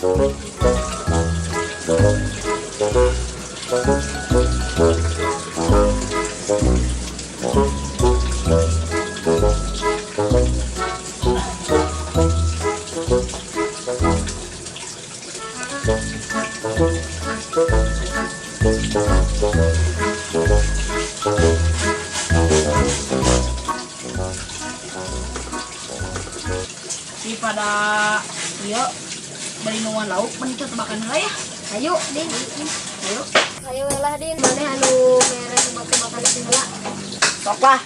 Daripada iya beli nuan lauk mending tebakan heula ya. Ayo, Din. Ayo. Ayo lah, Din. Maneh anu mere tebak-tebakan heula. Sok lah.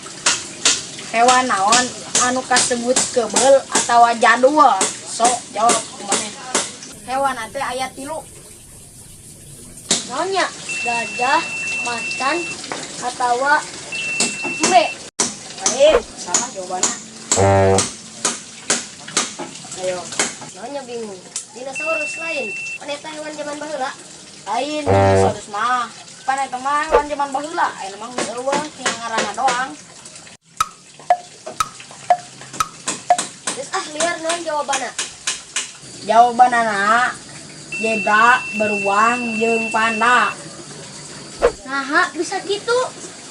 Hewan naon anu kasebut keubel atawa jadul? Sok jawab mana? Hewan teh aya 3. Naonnya? Gajah, macan, atawa embe. Baik, salah jawabannya. Ayo. Naonnya bingung. Dinosaurus lain. Paneta hewan zaman baheula. Lain dinosaurus mah. Pan eta mah hewan zaman baheula, aya mah geus eueuh tinggal ngaranna doang. Terus liar naon jawabanna? Jawabanana zebra, beruang, jeung panda. Nah, bisa gitu.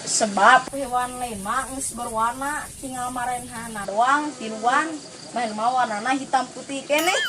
Sebab hewan lain mah geus berwarna, tinggal marenehana doang tiluan. Main mah warnana hitam putih keneh.